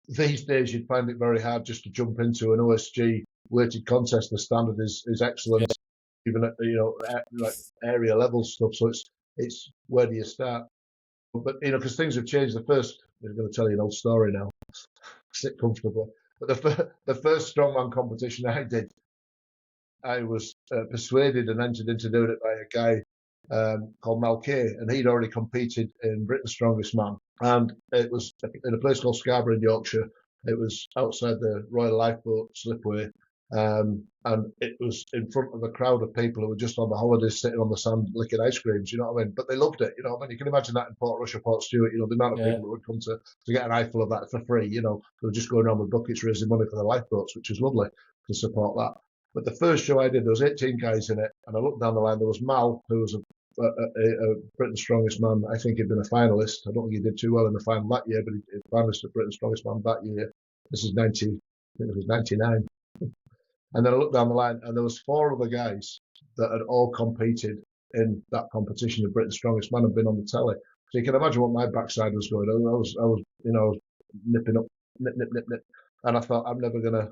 these days you'd find it very hard just to jump into an OSG weighted contest. The standard is excellent, even at like area level stuff. So it's where do you start? But because things have changed. I'm going to tell you an old story now. Sit comfortably. But the first strongman competition I did, I was persuaded and entered into doing it by a guy called Mal Kay, and he'd already competed in Britain's Strongest Man, and it was in a place called Scarborough in Yorkshire. It was outside the Royal Lifeboat Slipway, and it was in front of a crowd of people who were just on the holidays, sitting on the sand licking ice creams. You know what I mean? But they loved it. You know what I mean? You can imagine that in Port Russia, Port Stewart. The amount of people that would come to get an eyeful of that for free. They were just going around with buckets raising money for the lifeboats, which was lovely to support that. But the first show I did, there was 18 guys in it, and I looked down the line. There was Mal, who was a Britain's Strongest Man. I think he'd been a finalist. I don't think he did too well in the final that year, but he finalist at Britain's Strongest Man that year. This is 90, I think it was 99. And then I looked down the line, and there was 4 other guys that had all competed in that competition of Britain's Strongest Man and been on the telly. So you can imagine what my backside was going on. I was nipping up, nip. And I thought, I'm going to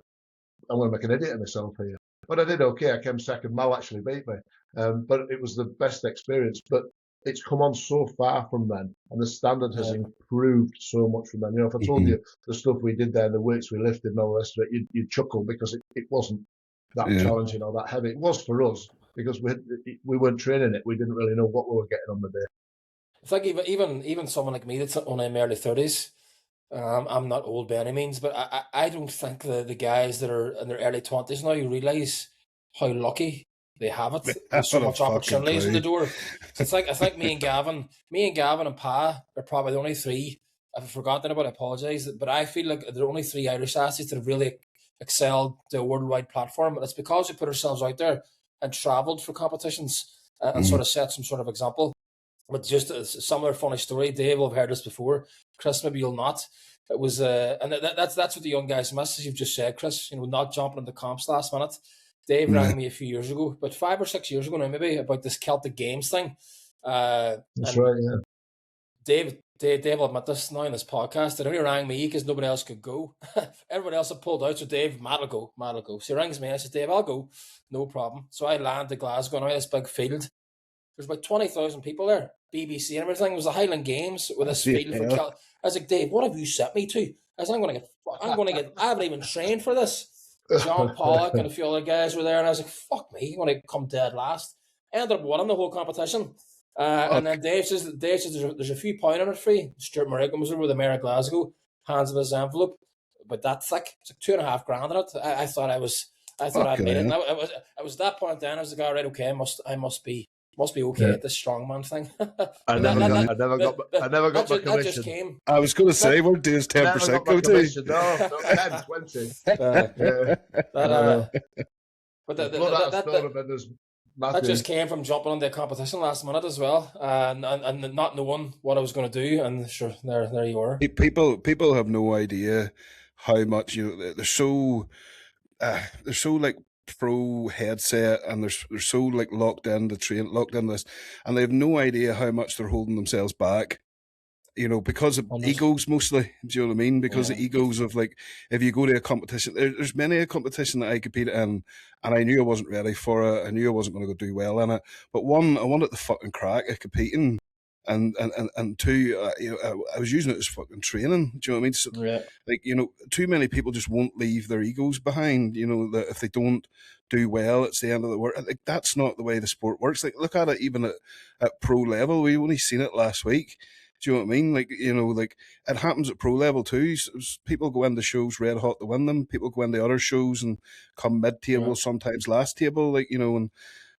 make an idiot of myself here. But I did okay. I came second. Mal actually beat me. But it was the best experience. But it's come on so far from then, and the standard has improved so much from then. If I told you the stuff we did there, the weights we lifted and all the rest of it, you'd chuckle, because it wasn't that challenging or that heavy. It was for us, because we weren't training it. We didn't really know what we were getting on the day. It's like even someone like me that's only in my early 30s. I'm not old by any means, but I don't think the guys that are in their early 20s now realise how lucky they have it. There's so much opportunities in the door. It's like, I think me and Gavin and Pa are probably the only 3. If I've forgotten about it, I apologise. But I feel like there are only 3 Irish athletes that have really excelled the worldwide platform. And it's because we put ourselves out there and travelled for competitions and sort of set some sort of example. But just a similar funny story, Dave will have heard this before. Chris, maybe you'll not. It was, and that's what the young guys miss, as you've just said, Chris. Not jumping into comps last minute. Dave rang me a few years ago, about 5 or 6 years ago now, maybe, about this Celtic Games thing. That's right, yeah. Dave will admit this now in this podcast. It only rang me because nobody else could go. Everybody else had pulled out, so Dave, Matt will go. So he rings me, and I said, Dave, I'll go, no problem. So I land to Glasgow now, this big field. There's about 20,000 people there, BBC and everything. It was the Highland Games with this field for Celtic. I was like, Dave, what have you set me to? I was, I haven't even trained for this. John Pollock and a few other guys were there, and I was like, fuck me, I'm going to come dead last. I ended up winning the whole competition. And then Dave says there's a few pound on it free. Stuart Morrigan was over with the Mayor of Glasgow, hands in his envelope, but that thick. It's like $2.5 in it. I thought I'd made it. And I was that point then. I was like, all right, okay, I must be okay at this strongman thing. I never got my commission. That just came. I was going to say, we'll do his 10% go to. No, 10, 20. But that just came from jumping on the competition last minute as well, and not knowing what I was going to do, and sure, there you are. People have no idea how much they're so like pro headset, and they're so like locked in this, and they have no idea how much they're holding themselves back. Because of egos mostly. Do you know what I mean? Because of egos of, like, if you go to a competition, there's many a competition that I competed in, and I knew I wasn't ready for it. I knew I wasn't going to go do well in it. But one, I wanted the fucking crack of competing, and two, I was using it as fucking training. Do you know what I mean? So, like, too many people just won't leave their egos behind. That if they don't do well, it's the end of the world. Like, that's not the way the sport works. Like, look at it even at pro level. We only seen it last week. Do you know what I mean? Like, like, it happens at pro level too. People go into shows red hot to win them. People go into other shows and come mid-table, sometimes last table, and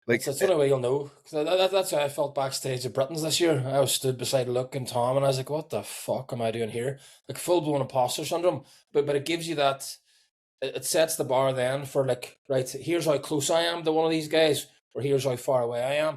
like... That's the only way you'll know. That's how I felt backstage at Britain's this year. I was stood beside Luke and Tom, and I was like, what the fuck am I doing here? Like, full-blown imposter syndrome. But it gives you that... It sets the bar then for, like, right, here's how close I am to one of these guys, or here's how far away I am.